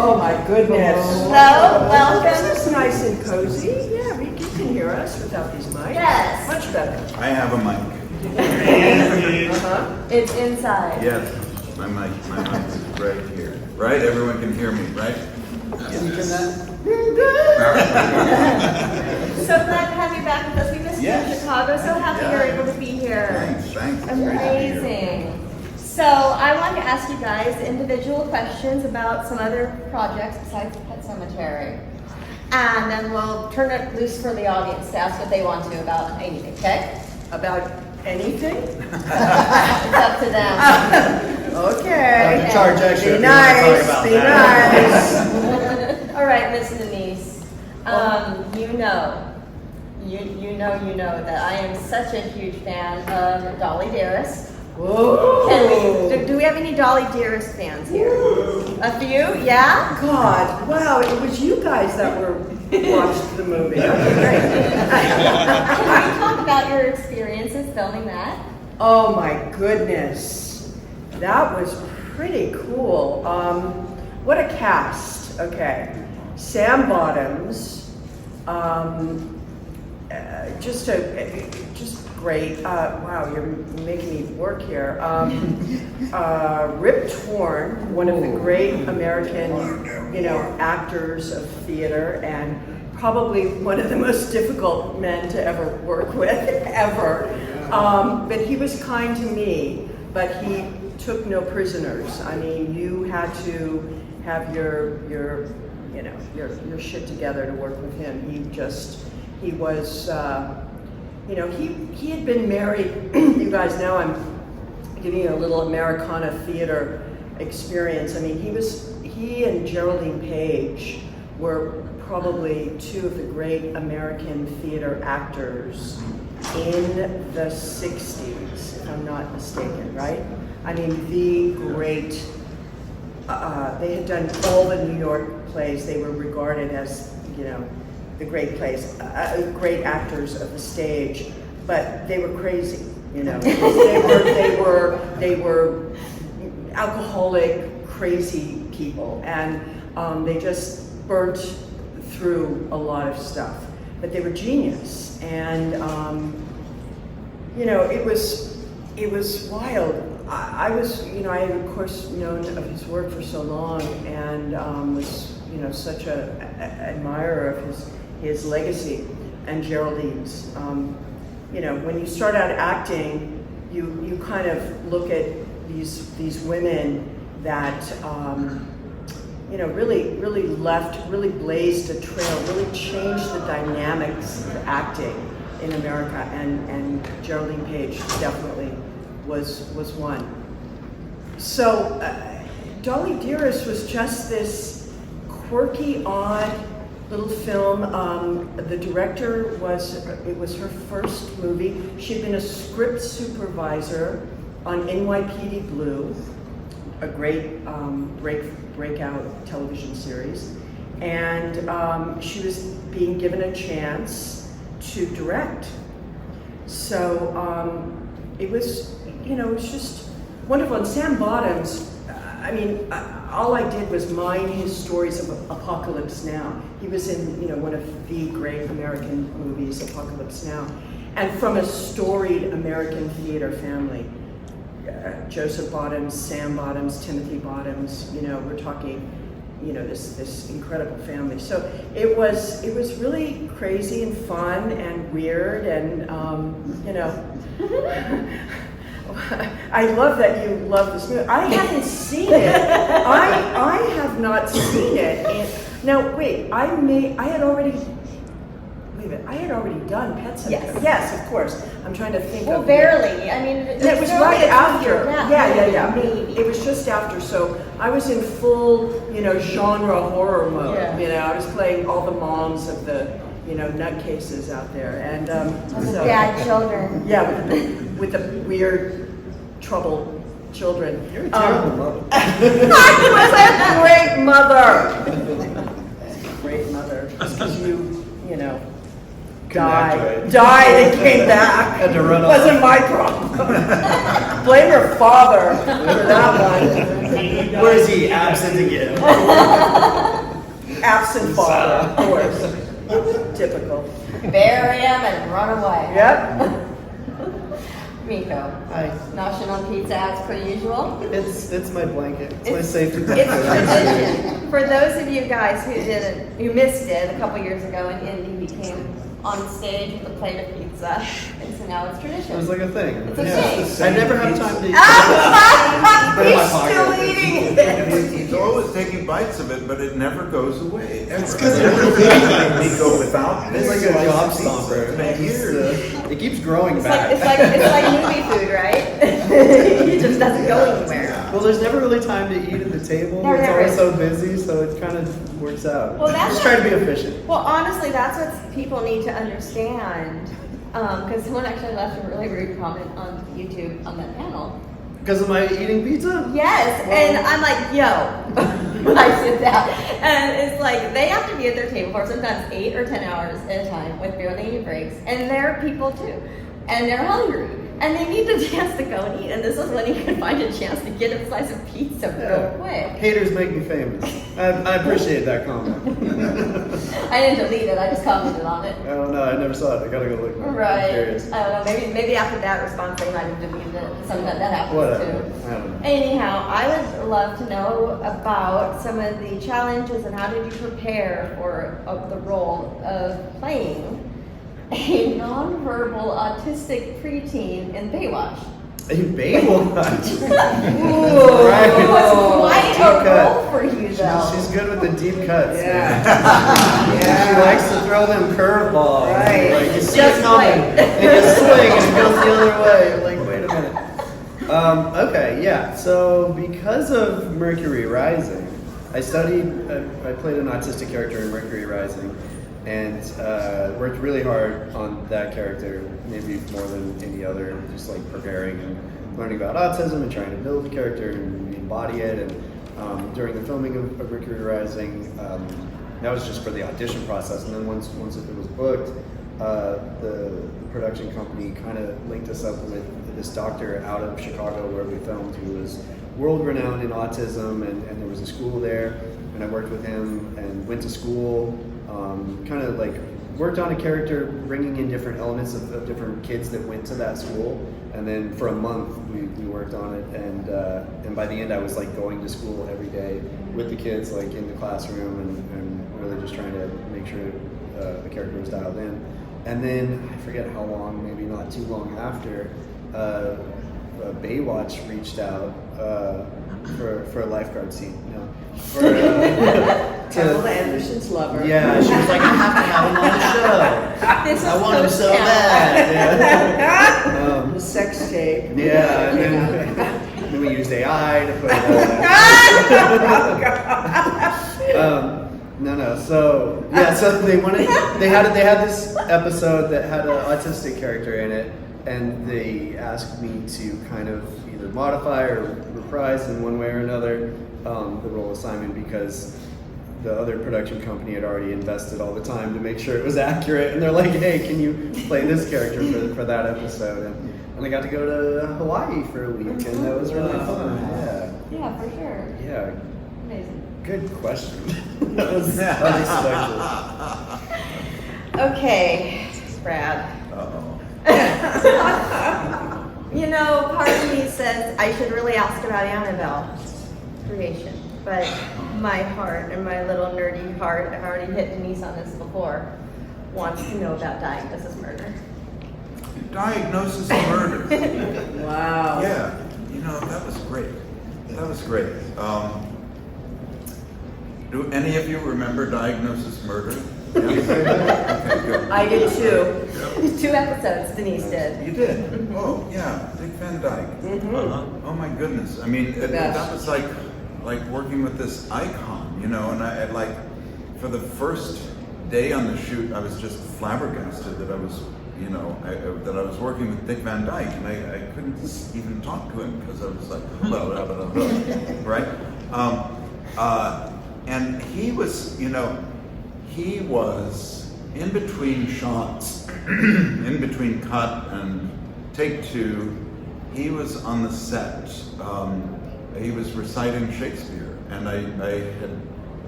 Oh my goodness. Hello, welcome. This is nice and cozy. Yeah, you can hear us without these mics. Yes. Much better. I have a mic. It's inside. Yes, my mic is right here. Right? Everyone can hear me, right? So glad to have you back with us. We missed you in Chicago. So happy you're able to be here. Thanks. Amazing. So I want to ask you guys individual questions about some other projects besides the Pet Sematary. And then we'll turn it loose for the audience to ask what they want to about anything, okay? About anything? It's up to them. Okay. Charge extra. Be nice. Be nice. All right, Miss Denise. You know that I am such a huge fan of Dolly Dearest. Whoa. Do we have any Dolly Dearest fans here? A few, yeah? God, wow, it was you guys that watched the movie. Okay, great. Can you talk about your experiences filming that? Oh my goodness, that was pretty cool. What a cast. Okay, Sam Bottoms, just great. Wow, you're making me work here. Rip Torn, one of the great American, actors of theater, and probably one of the most difficult men to ever work with, ever. But he was kind to me, but he took no prisoners. I mean, you had to have your shit together to work with him. He was. He had been married. You guys know I'm giving you a little Americana theater experience. I mean, he and Geraldine Page were probably two of the great American theater actors in the 60s, if I'm not mistaken, right? I mean, the great, they had done all the New York plays. They were regarded as, the great plays, great actors of the stage, but they were crazy, they were alcoholic, crazy people, and they just burnt through a lot of stuff, but they were genius, and it was wild. I was, I had of course known of his work for so long, and was, such a admirer of his legacy and Geraldine's. When you start out acting, you kind of look at these women that really blazed a trail, really changed the dynamics of acting in America, and Geraldine Page definitely was one. So Dolly Dearest was just this quirky, odd little film. The director it was her first movie. She'd been a script supervisor on NYPD Blue, a great breakout television series, and she was being given a chance to direct. So it was just wonderful. And Sam Bottoms, all I did was mine his stories of Apocalypse Now. He was in, one of the great American movies, Apocalypse Now. And from a storied American theater family. Joseph Bottoms, Sam Bottoms, Timothy Bottoms, we're talking, this incredible family. So it was really crazy and fun and weird, and I love that you love this movie. I haven't seen it. I have not seen it. Now wait, I had already done Pet Sematary. Yes, of course. I'm trying to think. Well, barely. I mean, it was right after. Yeah. Maybe. It was just after. So I was in full, genre horror mode. Yeah. I was playing all the moms of the, nutcases out there, and so bad children. Yeah, with the weird, troubled children. You're a terrible mother. I was a great mother. Great mother. Just because died and came back. Had to run off. Wasn't my problem. Blame her father for that one. Where is he? Absent again. Absent father, of course. Typical. Bury him and run away. Yep. Miko. Hi. Noshing on pizza as per usual. It's my blanket. It's my safety It's blanket. tradition. For those of you guys who missed it a couple years ago, and Indy became on stage with a plate of pizza, and so now it's tradition. It was like a thing. It's a thing. I never have time to eat. Put it in my He's pocket. still eating it. He's always taking bites of it, but it never goes away. Ever. It's 'cause Miko without It's like this a slice job of pizza, stomper. it's been years. It keeps growing It's back. like movie food, right? It just doesn't go anywhere. Well, there's never really time to eat at the table. There It's never always is. so busy, so it kind of works out. Well, that's Just try to be efficient. Well, honestly, that's what people need to understand. Because someone actually left a really rude comment on YouTube on that panel. Because of my eating pizza? Yes, and I'm like, yo, I said that. And it's like, they have to be at their table for sometimes 8 or 10 hours at a time with barely any breaks. And they're people too. And they're hungry. And they need the chance to go and eat. And this is when you can find a chance to get a slice of pizza real quick. Haters make me famous. I appreciate that comment. I didn't delete it, I just commented on it. I don't know. I never saw it. I gotta go look. I'm Right. curious. I don't know. Maybe after that response, they might have deleted it. Sometimes that happens Whatever. too. I don't know. Anyhow, I would love to know about some of the challenges and how did you prepare for the role of playing a nonverbal autistic preteen in Baywatch. In Baywatch. Ooh, Right. it was quite Deep a cut. role for you though. She's good with the deep cuts. Yeah. man. She likes to throw them curveballs. Right. Like you see Just it coming, like- and you swing, and it goes the other way. Like, wait a minute. Okay, yeah. So because of Mercury Rising, I played an autistic character in Mercury Rising, and worked really hard on that character, maybe more than any other, just like preparing and learning about autism and trying to build the character and embody it. And during the filming of Mercury Rising, that was just for the audition process. And then once it was booked, the production company kind of linked us up with this doctor out of Chicago where we filmed, who was world renowned in autism, and there was a school there, and I worked with him and went to school, kind of like worked on a character, bringing in different elements of different kids that went to that school, and then for a month we worked on it, and by the end I was like going to school every day with the kids, like in the classroom, and really just trying to make sure the character was dialed in. And then I forget how long, maybe not too long after, Baywatch reached out for a lifeguard scene. No, for, Pamela Anderson's lover. yeah, she was like, I have to have him on the show. This I was want him so post-camp. bad. The sex tape. Yeah, and then we used AI to put it No. So yeah, so they had this episode that had an autistic character in it, and they asked me to kind of either modify or reprise in one way or another the role of Simon, because the other production company had already invested all the time to make sure it was accurate, and they're like, hey, can you play this character for that episode? And I got to go to Hawaii for a week, and that was really fun. Yeah. Yeah, for sure. Yeah. Amazing. Good question. That was unexpected. Okay, Brad. Uh-oh. You know, part of me says I should really ask about Annabelle's creation, but my heart and my little nerdy heart, I've already hit Denise on this before, wants to know about Diagnosis Murder. Diagnosis of murder. Wow. Yeah, that was great. That was great. Do any of you remember Diagnosis Murder? Yeah? Okay, good. I did too. 2 episodes, Denise did. You did? Oh, yeah, Dick Van Dyke. Mm-hmm. Oh my goodness! I mean, best. that was like working with this icon, and I like for the first day on the shoot, I was just flabbergasted that I was, that I was working with Dick Van Dyke, and I couldn't even talk to him because I was like, blah, blah, blah, blah, right? And he was, he was in between shots, in between cut and take two, he was on the set. He was reciting Shakespeare, and I had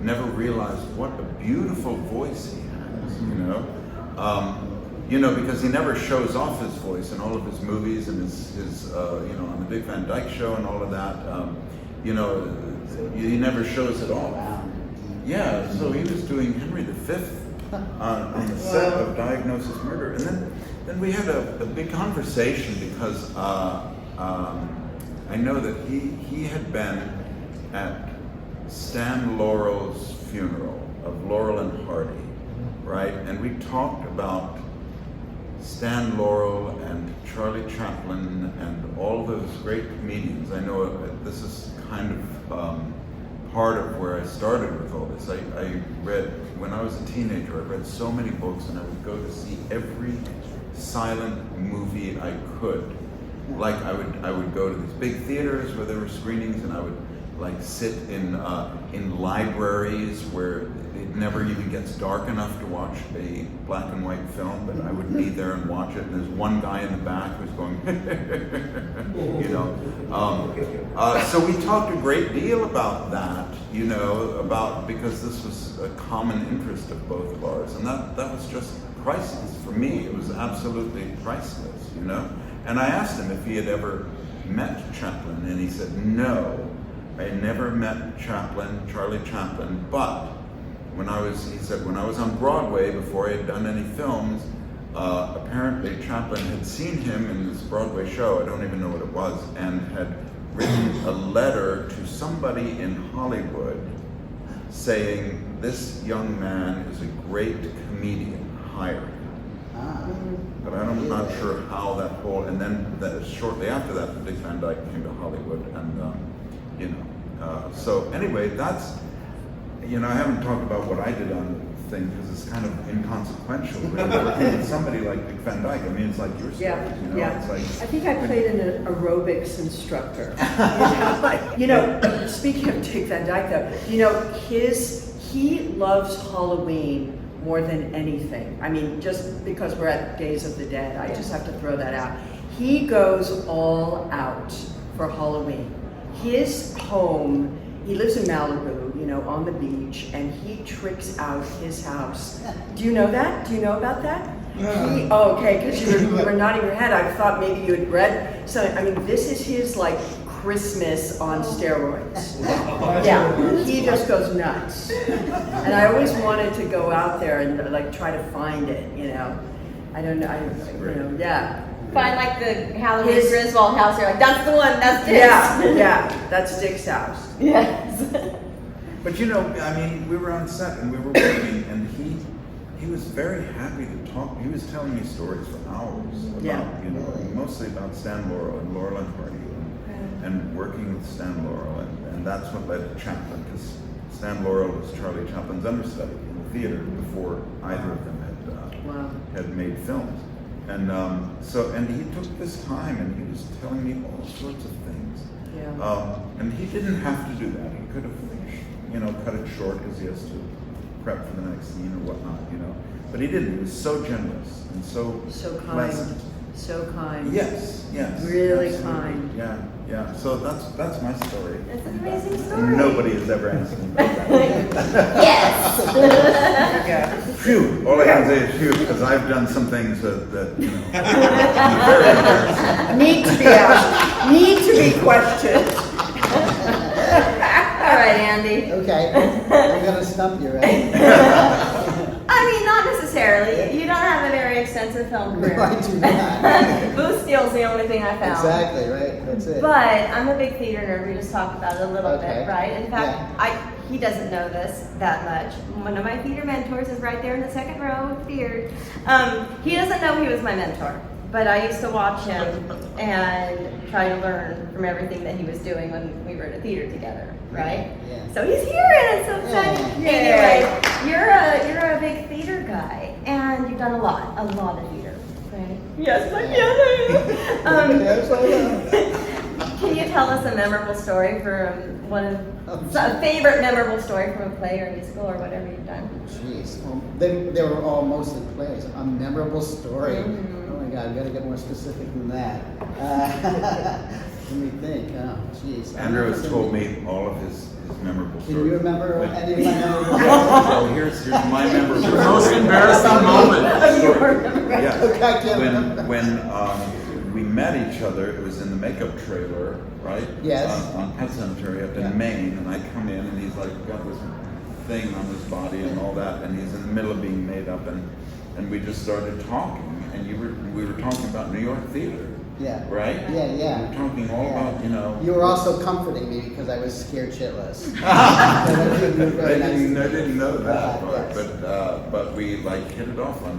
never realized what a beautiful voice he has, because he never shows off his voice in all of his movies and his on the Dick Van Dyke Show and all of that. He never shows it off. Yeah, so he was doing Henry V on the set of Diagnosis Murder, and then we had a big conversation because I know that he had been at Stan Laurel's funeral of Laurel and Hardy, right? And we talked about Stan Laurel and Charlie Chaplin and all those great comedians. I know this is kind of part of where I started with all this. I read, when I was a teenager, I read so many books, and I would go to see every silent movie I could. Like I would go to these big theaters where there were screenings, and I would like sit in libraries where it never even gets dark enough to watch a black and white film, but I would be there and watch it, and there's one guy in the back who's going, so we talked a great deal about that, because this was a common interest of both of ours, and that was just priceless for me. It was absolutely priceless, And I asked him if he had ever met Chaplin, and he said, no, I never met Charlie Chaplin, but when I was on Broadway, before I had done any films, apparently Chaplin had seen him in this Broadway show, I don't even know what it was, and had written a letter to somebody in Hollywood saying, this young man is a great comedian, hire him. But I'm not sure how that whole, and then shortly after that, Dick Van Dyke came to Hollywood, and so anyway, that's, I haven't talked about what I did on the thing because it's kind of inconsequential. Really, working with somebody like Dick Van Dyke, I mean, it's like your story. Yeah. It's like, I think I played an aerobics instructor. Speaking of Dick Van Dyke, though, he loves Halloween more than anything. I mean, just because we're at Days of the Dead, I just have to throw that out. He goes all out for Halloween. His home, he lives in Malibu, on the beach, and he tricks out his house. Do you know that? Do you know about that? Okay, because you were nodding your head. I thought maybe you had read something. I mean, this is his, Christmas on steroids. Yeah, he just goes nuts. And I always wanted to go out there and try to find it, I don't know, yeah. Find the Halloween Griswold house. You're like, that's the one. That's Dick's. Yeah, that's Dick's house. Yes. but we were on set and we were working, and he was very happy to talk. He was telling me stories for hours about, mostly about Stan Laurel and Laurel and Hardy, and working with Stan Laurel, and that's what led to Chaplin, because Stan Laurel was Charlie Chaplin's understudy in the theater before either of them had made films. And and he took this time, and he was telling me all sorts of things. Yeah. And he didn't have to do that. He could have, cut it short because he has to prep for the next scene or whatnot, But he didn't. He was so generous and so pleasant. So kind. Yes. Really absolutely. kind. Yeah. So that's my story. It's an amazing story. Nobody has ever asked me about that. Yes. Phew. All I can say is phew, because I've done some things that very embarrassing. Need to be questioned. All right, Andy. Okay, I'm gonna stump you, right? Not necessarily. You don't have a very extensive film career. No, I do not. Booth Steel's the only thing I found. Exactly, right, that's it. But I'm a big theater nerd. We just talked about it a little Okay. bit, right? In fact, he doesn't know this that much. One of my theater mentors is right there in the second row with the beard. He doesn't know he was my mentor, but I used to watch him and try to learn from everything that he was doing when we were in a theater together, right? Yeah. So he's here, and it's so exciting. Yeah. Anyway, you're a big theater guy, and you've done a lot of theater, right? Yes, my Yes, I Can you tell us a memorable story from a favorite memorable story from a play or a musical or whatever you've done? Jeez, well, they were all mostly plays. A memorable story. Mhm. Oh my God, we got to get more specific than that. Let me think. Oh, jeez. Andrew has told me all of his memorable Can stories. you remember any of my memorable Yeah, so here's my memorable Your most embarrassing moment. Yeah. Okay, I can't remember. When we met each other, it was in the makeup trailer, right? Yes. On Pet Sematary up in Yeah. Maine, and I come in and he's like got this thing on his body and all that, and he's in the middle of being made up, and we just started talking, and we were talking about New York theater. Yeah. Right? Yeah, yeah. We were talking all about, you know. You were also comforting me because I was scared shitless. You were very nice to I me. didn't know that part, Yes. but we like hit it off on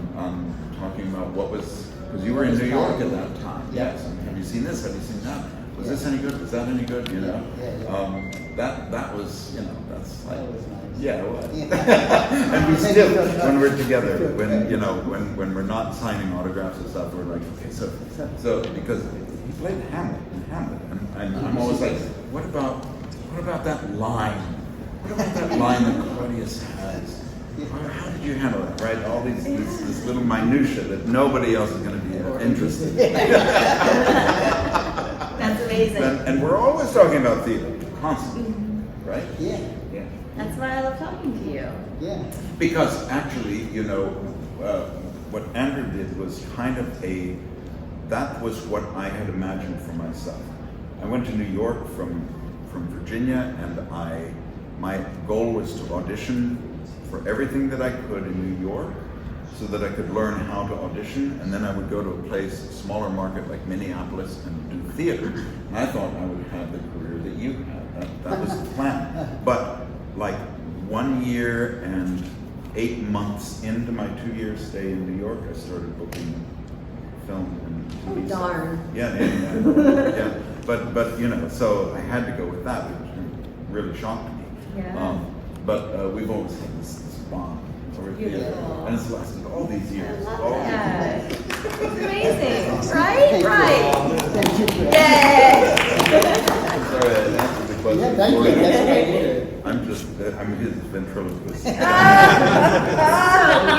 talking about what was, because you were in New York at that time. Yeah. Yes. And have you seen this? Have you seen that? Was Yeah. this any good? Was that any good? You know. Yeah. That was, you know, that's like. That was nice. Yeah, it was. Yeah. And we Then still, you feel good. when we're together, You feel when good. you know, when we're not signing autographs and stuff, we're like, okay, so because he played Hamlet in Hamlet, and I'm always like, what about that line? What about that line that Claudius has? How did you handle that? Right, all this little minutia that nobody else is going to be interested in. That's amazing. And we're always talking about theater, constantly, right? Yeah. Yeah. That's why I love talking to you. Yeah. Because actually, you know, what Andrew did was kind of that was what I had imagined for myself. I went to New York from Virginia, and my goal was to audition for everything that I could in New York, so that I could learn how to audition, and then I would go to a place, a smaller market like Minneapolis, and do theater. And I thought I would have the career that you had. That was the plan. But like 1 year and 8 months into my 2-year stay in New York, I started booking film and TV. Oh, darn. Yeah. But you know, so I had to go with that, which really shocked me. Yeah. But we've always had this bond over theater, Beautiful. and it's lasted all these years. I all love these that. years. It's amazing, right? Thank you. Right. Thank you. For Yay! I'm sorry, I answered the question. Yeah, thank you. for you. That's what I needed. I'm his ventriloquist. So you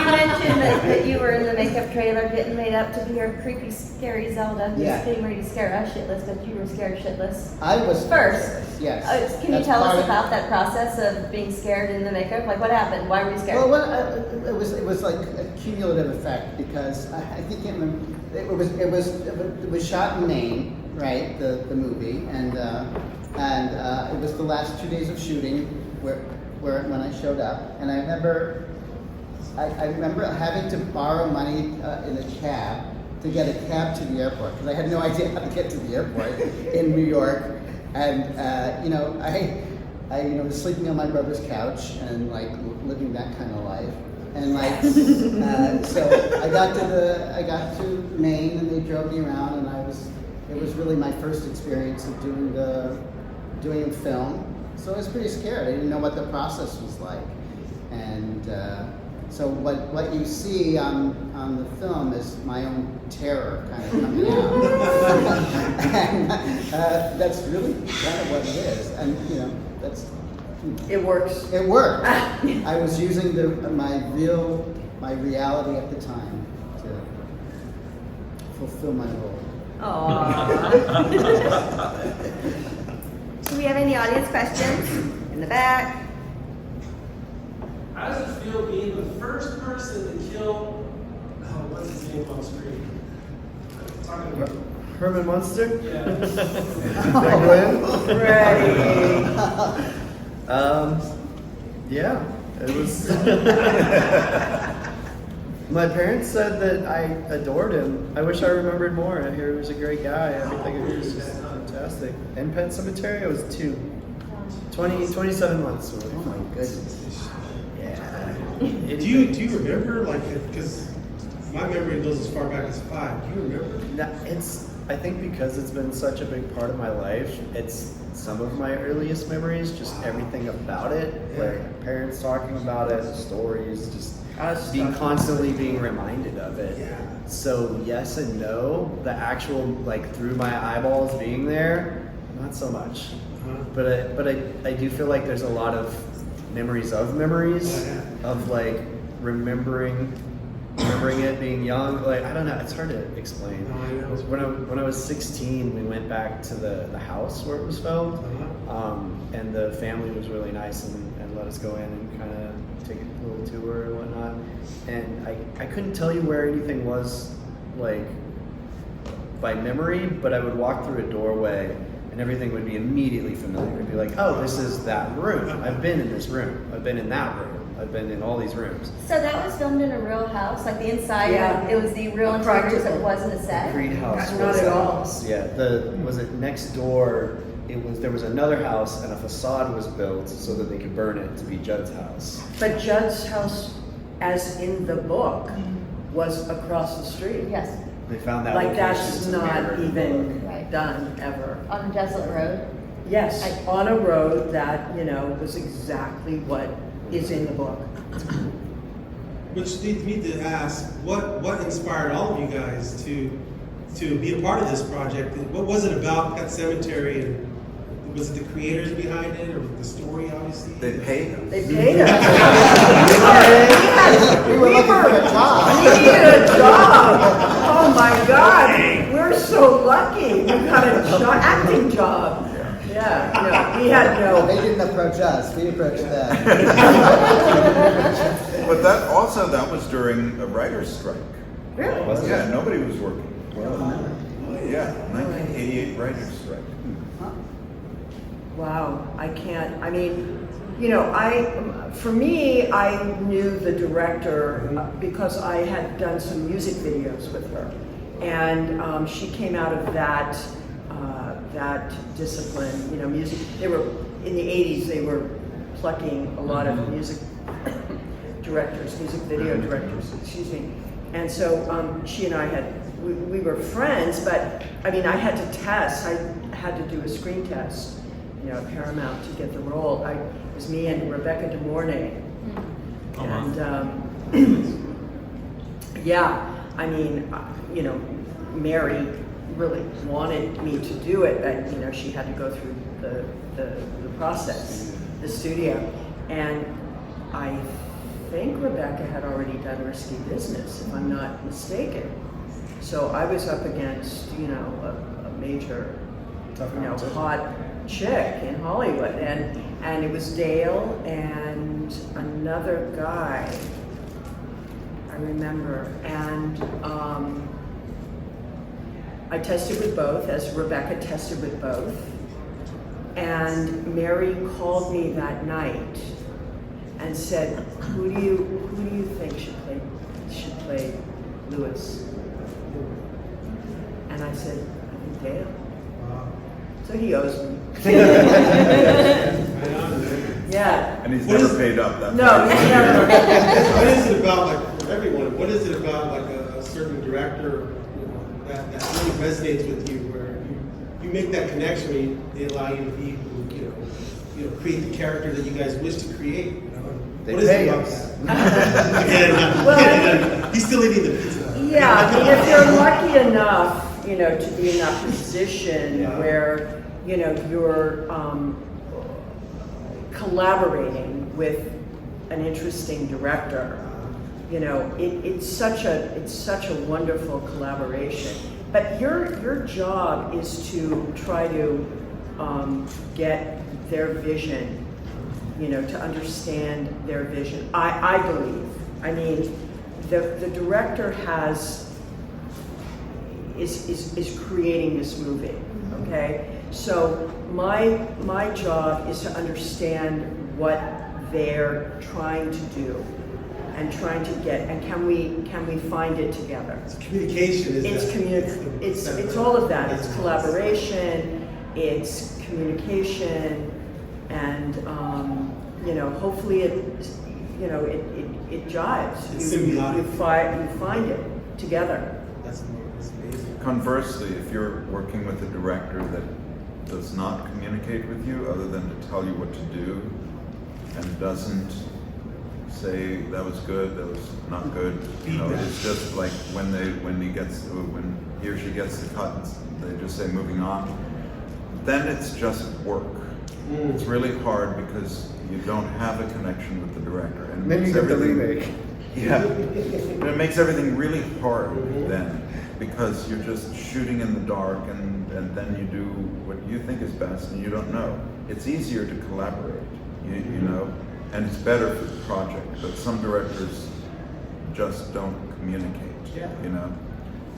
mentioned that you were in the makeup trailer getting made up to be your creepy, scary Zelda who's Yeah. getting ready to scare us shitless, but you were scared shitless. I was First, Yes. Can you That's tell part us of- about that process of being scared in the makeup? Like what happened? Why were you scared? Well, it was like a cumulative effect because I think it was shot in Maine, right? The movie, and it was the last 2 days of shooting where when I showed up, and I remember having to borrow money in a cab to get a cab to the airport because I had no idea how to get to the airport in New York, and I was sleeping on my brother's couch and like living that kind of life. And like, so I got to Maine, and they drove me around, and it was really my first experience of doing film. So I was pretty scared. I didn't know what the process was like, and so what you see on the film is my own terror kind of coming out, and that's really kind of what it is. And you know, It works. it worked. I was using my reality at the time to fulfill my role. Aww. Do we have any audience questions? In the back. How does it feel being the first person to kill, what's his name on screen? Talking about, Herman Munster? yeah. Ready. Yeah, it was. My parents said that I adored him. I wish I remembered more. I hear he was a great guy. Everything he was just fantastic. In Pet Sematary, I was 27 months. Oh my goodness. Yeah. Do you remember, like, because my memory goes as far back as 5. Do you remember? I think because it's been such a big part of my life, it's some of my earliest memories, just everything about it, like parents talking about it, stories, just constantly being reminded of it. Yeah. So yes and no. The actual, like, through my eyeballs being there, not so much. Uh-huh. But I do feel like there's a lot of memories of memories Oh, yeah. of like remembering it being young. Like I don't know, it's hard to explain. Oh, I know. When I was 16, we went back to the house where it was filmed, and the family was really nice and let us go in and kind of take a little tour and whatnot. And I couldn't tell you where anything was like by memory, but I would walk through a doorway and everything would be immediately familiar. It'd be like, oh, this is that room. I've been in this room. I've been in that room. I've been in all these rooms. So that was filmed in a real house, like the inside. Yeah. It was the real interiors. It wasn't a set. Creed House. Not was at the all. house. Yeah. Was it next door? There was another house and a facade was built so that they could burn it to be Judd's house. But Judd's house, as in the book, was across the street. Yes, They found that Like location that's to not mirror the even book. Right. done ever. on a desolate road. Yes, I- on a road that, was exactly what is in the book. Which leads me to ask, what inspired all of you guys to be a part of this project? What was it about Pet Sematary? And was it the creators behind it, or the story, obviously? They paid us. They paid us. We were looking for a job. We needed a job. Oh my God, we're so lucky. We got a acting job. Yeah, no, we had Well, they no. didn't approach us, we approached them. But that was during a writer's strike. Really? Yeah, nobody was working. Well, Yeah, 1988 writer's strike. Wow, I can't, for me, I knew the director because I had done some music videos with her. And she came out of that discipline, music. They were, in the 80s, they were plucking a lot of music directors, music video directors, excuse me. And so she and I we were friends, but I had to test. I had to do a screen test, at Paramount to get the role. It was me and Rebecca De Mornay. And Mary really wanted me to do it, but she had to go through the process, the studio. And I think Rebecca had already done Risky Business, if I'm not mistaken. So I was up against, a major, hot chick in Hollywood, and it was Dale and another guy, I remember, and I tested with both, as Rebecca tested with both, and Mary called me that night and said, who do you think should play Lewis? And I said, I think Dale. Wow. So he owes me. Right on, man. Yeah. And he's What never is- paid up that No, much. he's never. What is it about, like, for everyone, what is it about, like, a certain director, that really resonates with you, where you make that connection, where they allow you to be, create the character that you guys wish to create, They What is pay it about us. that? Again, Well, he's still eating the pizza. Yeah, if you're lucky enough, to be in that position Yeah. where, you're collaborating with an interesting director, it's such a wonderful collaboration. But your job is to try to get their vision, to understand their vision. I believe. The director is creating this movie, okay? So my job is to understand what they're trying to do and trying to get, and can we find it together? Communication is It's all of that. It's collaboration, it's communication, and hopefully it jives. It's You symbiotic. find it together. That's amazing. Conversely, if you're working with a director that does not communicate with you other than to tell you what to do and doesn't say that was good, that was not good, it's just like when he or she gets the cut, they just say moving on. then it's just work. Mm. It's really hard because you don't have a connection with the director, and it Then you makes get the everything- remake. Yeah, and it makes everything really hard then, because you're just shooting in the dark, and then you do what you think is best, and you don't know. It's easier to collaborate, you know, and it's better for the project. But some directors just don't communicate, you know,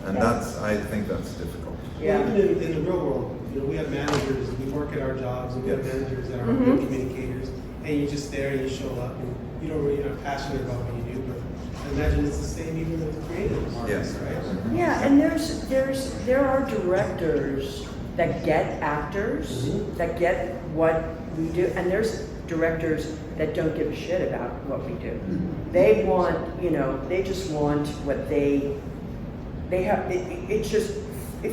and I think that's difficult. Yeah. Even in the real world, you know, we have managers, we work at our jobs, and we have Yes. managers that are good communicators, and you just there and you show up, and you don't really, you're not passionate about what you do, but I imagine it's the same even with creative artists, Yes. right? Yeah, and there are directors that get actors, that get what we do, and there's directors that don't give a shit about what we do. They want, you know, they just want what they have. It's just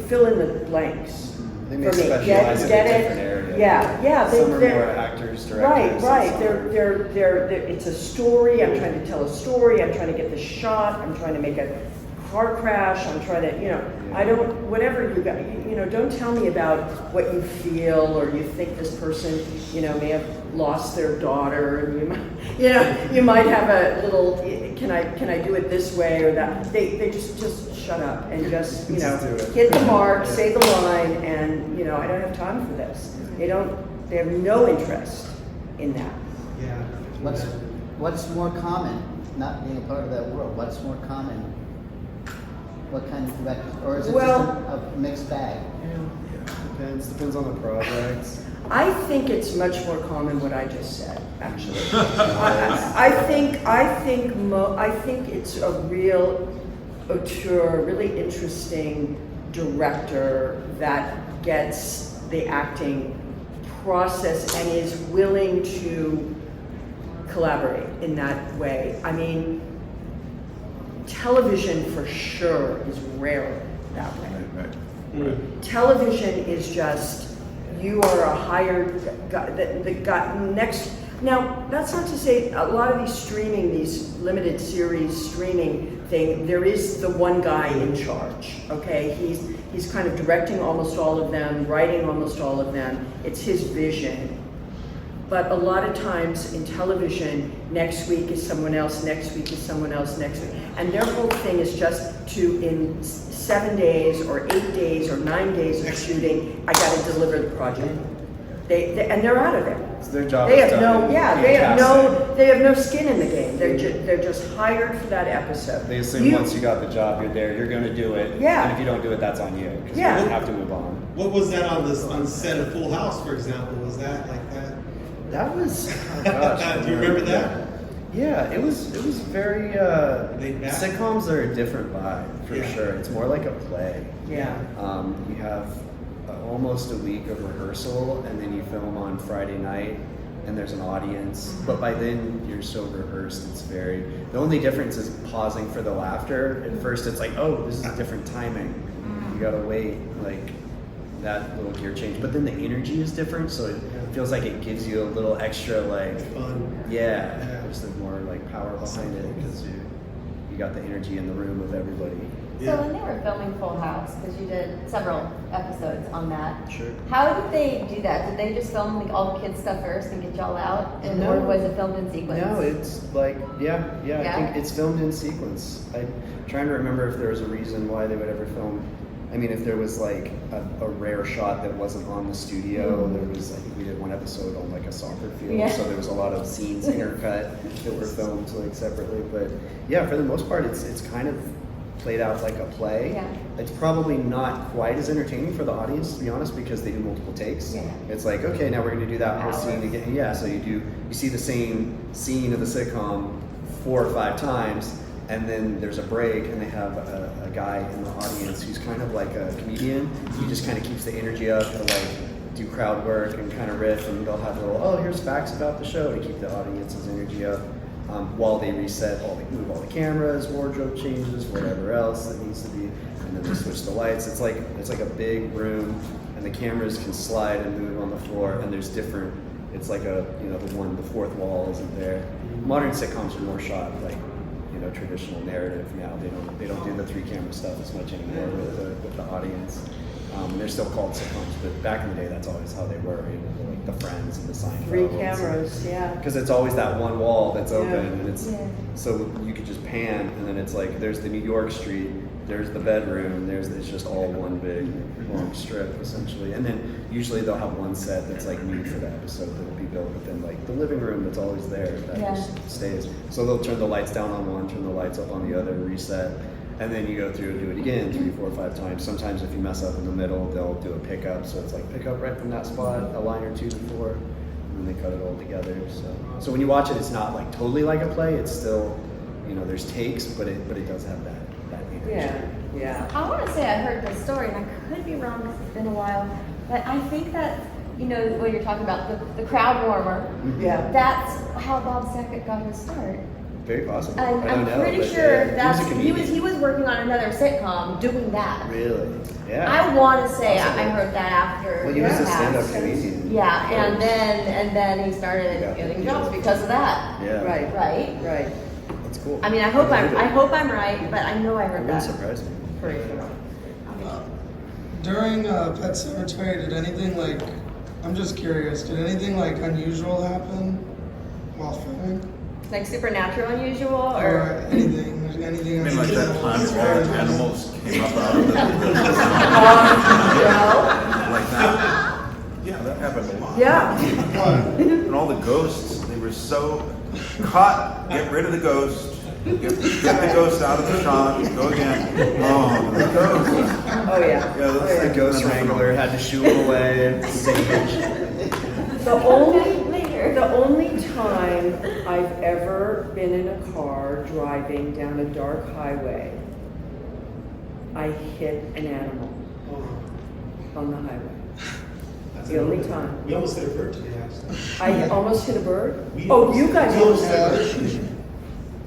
fill in the blanks. They for may me. specialize in Get a it? different area. Yeah. Some are they're- more actors, directors. Right. and some are- They're, it's a story. I'm trying to tell a story. I'm trying to get the shot. I'm trying to make a car crash. I'm trying to, you know, I don't, whatever you got, you know, don't tell me about what you feel or you think this person, you know, may have lost their daughter and you might, you know, you might have a little, can I do it this way or that? They just shut up and just, you know, Just do it. hit the mark, say the line, and, you know, I don't have time for this. They have no interest in that. Yeah. What's more common, not being a part of that world, what's more common? What kind of directors, or is it Well- just a mixed bag? Depends on the project. I think it's much more common what I just said, actually. I think it's a real auteur, really interesting director that gets the acting process and is willing to collaborate in that way. I mean, television for sure is rare that way. Right. Television is just, you are a hired guy, the guy next. Now, that's not to say a lot of these streaming, these limited series streaming thing, there is the one guy in charge, okay? He's kind of directing almost all of them, writing almost all of them. It's his vision. But a lot of times in television, next week is someone else, next week is someone else, next week. And their whole thing is just to, in 7 days or 8 days or 9 days of shooting, I gotta deliver the project. And they're out of there. It's their job. They is have done. they have no skin in the game. They're just hired for that episode. They assume once you got the job, you're there, you're going to do it. Yeah. And if you don't do it, that's on you. Because Yeah. you have to move on. What was that on set of Full House, for example? Was that like that? That was, oh gosh. Do you remember that? Yeah, it was very, Laid back? sitcoms are a different vibe, for Yeah. sure. It's more like a play. Yeah. You have almost a week of rehearsal, and then you film on Friday night, and there's an audience. But by then, you're so rehearsed. It's very. The only difference is pausing for the laughter. At first, it's like, oh, this is different timing. You gotta wait, like that little gear change. But then the energy is different, so it feels like it gives you a little extra, like, Fun. yeah, there's more like power behind it because you got the energy in the room with everybody. So when they were filming Full House, because you did several episodes on that, Sure. how did they do that? Did they just film like all the kids stuff first and get y'all out, and No. or was it filmed in sequence? No, it's like, yeah, Yeah? I think it's filmed in sequence. I'm trying to remember if there was a reason why they would ever film. I mean, if there was like a rare shot that wasn't on the studio, there was, I think we did one episode on like a soccer field, Yeah. so there was a lot of scenes intercut that were filmed like separately. But yeah, for the most part, it's kind of played out like a play. Yeah. It's probably not quite as entertaining for the audience, to be honest, because they do multiple takes. Yeah. It's like, okay, now we're going to do that whole scene Hours. again. Yeah, so you see the same scene of the sitcom 4 or 5 times, and then there's a break, and they have a guy in the audience who's kind of like a comedian. He just kind of keeps the energy up to like do crowd work and kind of riff, and they'll have little, oh, here's facts about the show to keep the audience's energy up. While they reset, move all the cameras, wardrobe changes, whatever else that needs to be, and then they switch the lights. It's like a big room, and the cameras can slide and move on the floor, and there's different. It's like the fourth wall isn't there. Modern sitcoms are more shot like traditional narrative now. They don't do the 3 camera stuff as much anymore with the audience. They're still called sitcoms, but back in the day, that's always how they were. Like the Friends and the Seinfeld. 3 cameras, yeah. Because it's always that one wall that's open, Yeah. and it's Yeah. so you could just pan, and then it's like there's the New York street, there's the bedroom, it's just all one big long strip essentially. And then usually they'll have one set that's like new for the episode that'll be built within like the living room that's always there that Yeah. just stays. So they'll turn the lights down on one, turn the lights up on the other, reset. And then you go through and do it again 3, 4, 5 times. Sometimes if you mess up in the middle, they'll do a pickup. So it's like pick up right from that spot, a line or two before, and then they cut it all together. So when you watch it, it's not like totally like a play. It's still, there's takes, but it does have that energy. Yeah, yeah. I want to say I heard this story, and I could be wrong because it's been a while, but I think that, what you're talking about, the crowd warmer, Yeah. that's how Bob Saget got his start. Very possible. I'm I don't know, pretty but, sure yeah, he was working on another sitcom doing that. Really? Yeah. I want to say I heard that after. Well, he was a his stand-up past. comedian. Yeah, and then he started Yeah. getting jobs because of that. Yeah. Right, Right. right. That's cool. I mean, I hope I'm right, but I know I It heard wouldn't that. surprise me. Pretty sure. During Pet Sematary, did anything I'm just curious, did anything unusual happen while filming? Like supernatural, unusual, Or or anything I mean, like unusual? that time where animals came up out of the Well, like that. Yeah, that happened a lot. yeah. What? And all the ghosts, they were so caught. Get rid of the ghost. Get the ghost out of the shot. Go again. Oh, the ghost. Oh, yeah. Yeah, that's Oh, yeah. The ghost wrangler had to shoo him away. The only time I've ever been in a car driving down a dark highway, I hit an animal on the highway. The only time. We almost hit a bird today, actually. I almost hit a bird? We Oh, you guys we almost hit a hit bird. a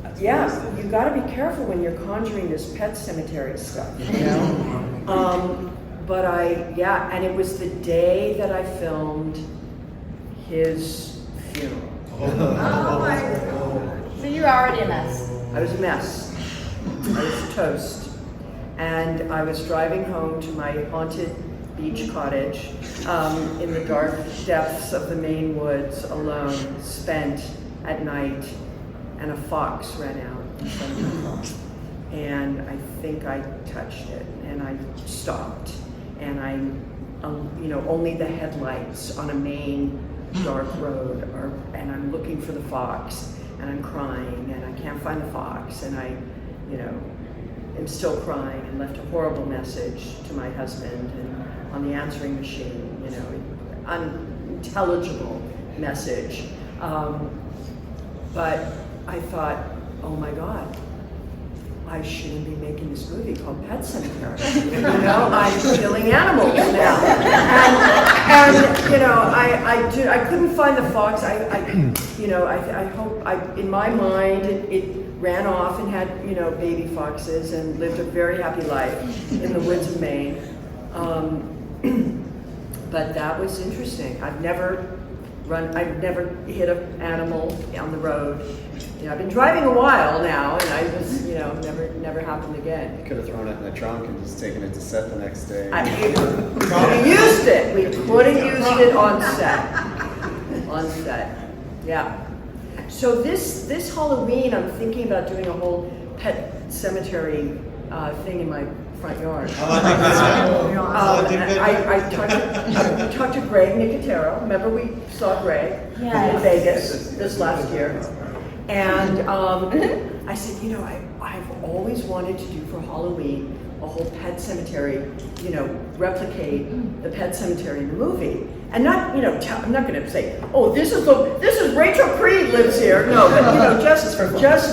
bird. Yeah, you gotta be careful when you're conjuring this Pet Cemetery stuff, But and it was the day that I filmed his funeral. oh my God. So you're already a mess. I was a mess. I was toast. And I was driving home to my haunted beach cottage in the dark depths of the Maine woods, alone, spent at night, and a fox ran out in front of my car. And I think I touched it, and I stopped. And only the headlights on a main dark road and I'm looking for the fox, and I'm crying, and I can't find the fox, and I, am still crying, and left a horrible message to my husband and on the answering machine, unintelligible message. But I thought, oh my God, I shouldn't be making this movie called Pet Cemetery. I'm killing animals now. And I couldn't find the fox. I hope, in my mind, it ran off and had, baby foxes and lived a very happy life in the woods of Maine. But that was interesting. I've never hit an animal on the road. I've been driving a while now, and I just, never happened again. You could have thrown it in the trunk and just taken it to set the next day. We used it. We could have used it on set. On set, yeah. So this Halloween, I'm thinking about doing a whole Pet Cemetery thing in my front yard. I talked to Greg Nicotero. Remember we saw Greg in Vegas this last year. And I said, I've always wanted to do for Halloween a whole Pet Cemetery, replicate the Pet Cemetery in the movie. And not, I'm not going to say, oh, this is Rachel Creed lives here. No, but just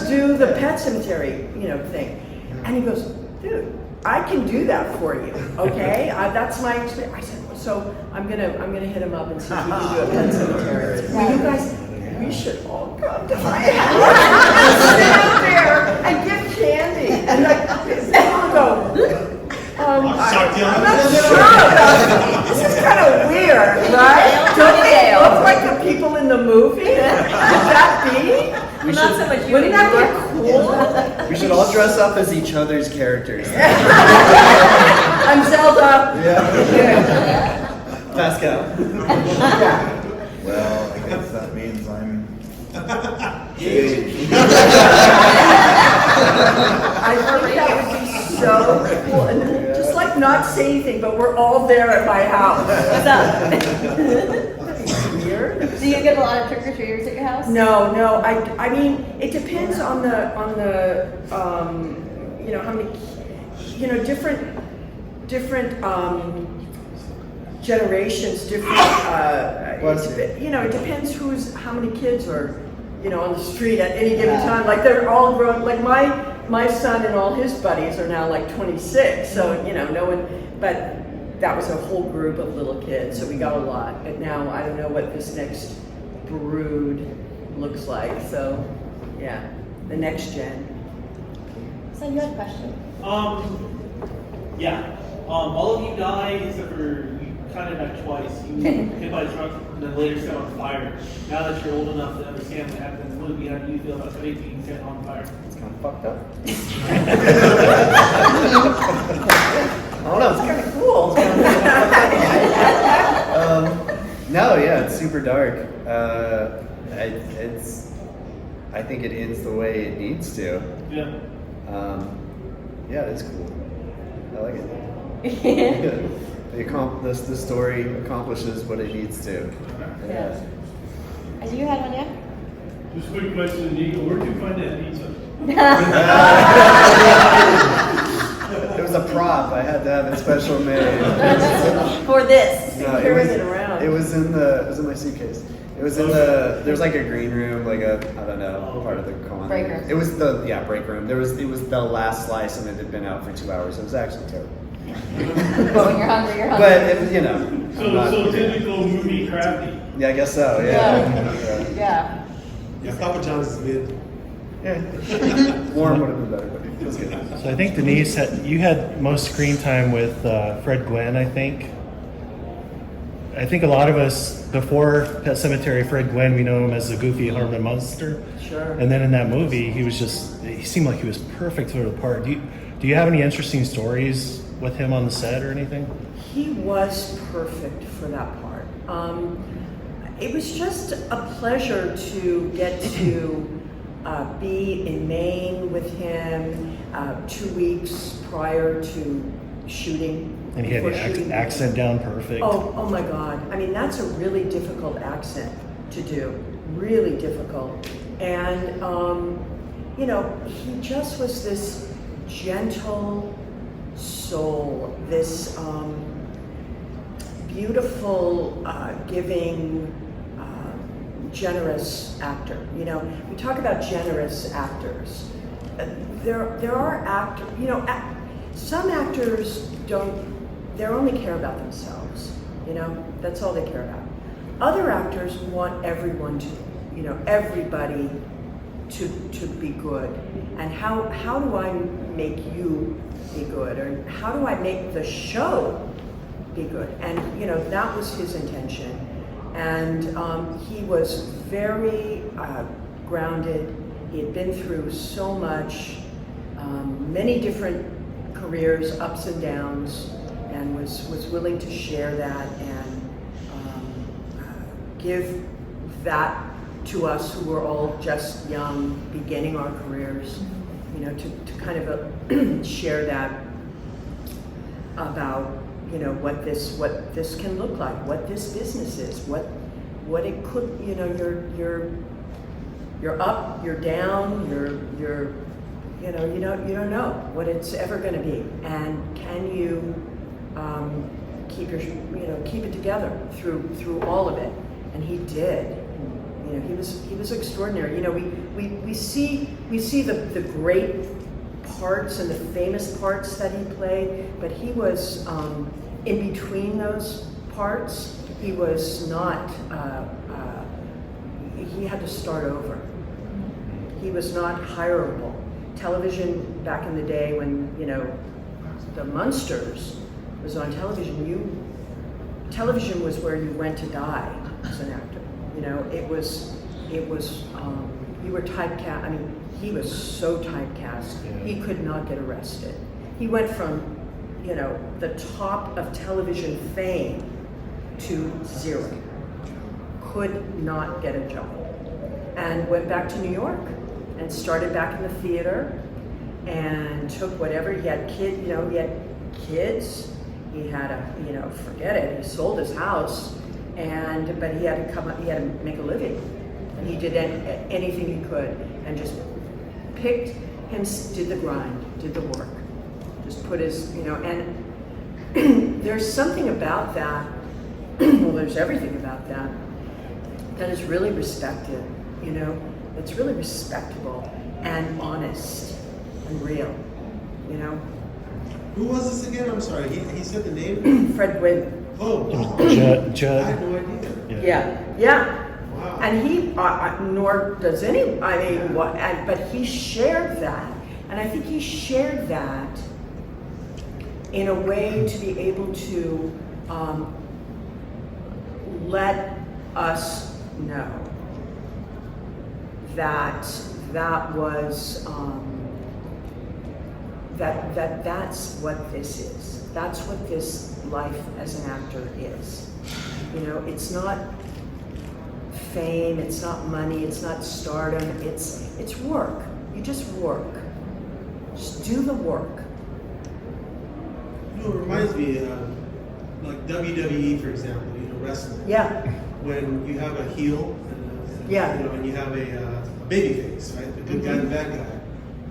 do the Pet Cemetery, thing. And he goes, dude, I can do that for you, okay? That's my experience. I said, so I'm gonna hit him up and see if he can do a Pet Cemetery. Well, you guys, we should all come to my house and sit out there and give candy. And people go, I'm not sure about this. This is kind of weird, right? Don't they look like the people in the movie? Would that be? We Not should, so much you Wouldn't that anymore. be cool? we should all dress up as each other's characters. I'm Zelda. Yeah. Pascal. Well, I guess that means I'm I think that would be so cool. And just like not say anything, but we're all there at my house. What's up? That'd be weird. Do you get a lot of trick or treaters at your house? No. I mean, it depends on the you know, how many, you know, different generations, different, you know, it depends how many kids are, you know, on the street at any given time. Like they're all grown, like my son and all his buddies are now like 26, so, you know, no one, but that was a whole group of little kids, so we got a lot. And now I don't know what this next brood looks like, so, yeah, the next gen. So you had a question? Yeah. All of you died except for you kind of died twice. You hit by a truck and then later set on fire. Now that you're old enough to understand what happened in the movie, how do you feel about somebody being set on fire? It's kind of fucked up. I don't know. It's kind of cool. No, yeah, it's super dark. I think it ends the way it needs to. Yeah. Yeah, it's cool. I like it. The story accomplishes what it needs to. Yeah. And you had one, yeah? Just a quick question, Nico, where'd you find that pizza? It was a prop. I had to have it special made. For this. No, Carrying it around. It was in my suitcase. It was in there's like a green room, like I don't know, part of the con. Break room. It was break room. It was the last slice and it had been out for 2 hours. It was actually terrible. But when you're hungry, you're hungry. But it, you know. So typical movie crafty. Yeah, I guess so. Yeah. Yeah. Yeah, Papa John's is mid. Yeah. Warm would have been better, but it was good. So I think Denise, you had most screen time with Fred Gwynn, I think. I think a lot of us, before Pet Sematary, Fred Gwynn, we know him as the goofy Herman Munster. Sure. And then in that movie, he seemed like he was perfect for the part. Do you have any interesting stories with him on the set or anything? He was perfect for that part. It was just a pleasure to get to be in Maine with him 2 weeks prior to shooting. And he had the accent down perfect. Oh my God. I mean, that's a really difficult accent to do. Really difficult. And, you know, he just was this gentle soul, this beautiful, giving, generous actor. You know, we talk about generous actors. There are actors, you know, some actors they only care about themselves, you know, that's all they care about. Other actors want everyone to, you know, everybody to be good. And how do I make you be good? Or how do I make the show be good? And, you know, that was his intention. And he was very grounded. He had been through so much, many different careers, ups and downs, and was willing to share that and give that to us who were all just young, beginning our careers, you know, to kind of share that about, you know, what this can look like, what this business is, what it could, you know, you're up, you're down, you're you know, you don't know what it's ever going to be, and can you keep it together through all of it? And he did. You know, he was extraordinary. You know, we see the great parts and the famous parts that he played, but he was in between those parts. He was not. He had to start over. He was not hireable. Television back in the day when, you know, the Munsters was on television, television was where you went to die as an actor. You know, it was you were typecast. I mean, he was so typecast. Yeah. He could not get arrested. He went from, you know, the top of television fame to zero. Could not get a job. And went back to New York and started back in the theater and took whatever. He had kids, you know, he had kids. He had a, you know, forget it. He sold his house, but he had to come up, he had to make a living. And he did anything he could and just picked him, did the grind, did the work. Just put his, you know, and there's something about that, well, there's everything about that, that is really respected, you know? It's really respectable and honest and real, you know? Who was this again? I'm sorry. He said the name. Fred Gwynn. Oh, wow. Judd. I had no idea. Yeah. Wow. And he, nor does any, I mean, but he shared that. And I think he shared that in a way to be able to let us know that that was, that's what this is. That's what this life as an actor is. You know, it's not fame, it's not money, it's not stardom, it's work. You just work. Just do the work. You know, it reminds me of like WWE, for example, you know, wrestling. Yeah. When you have a heel Yeah. you know, and you have a baby face, right? The good guy and the bad guy.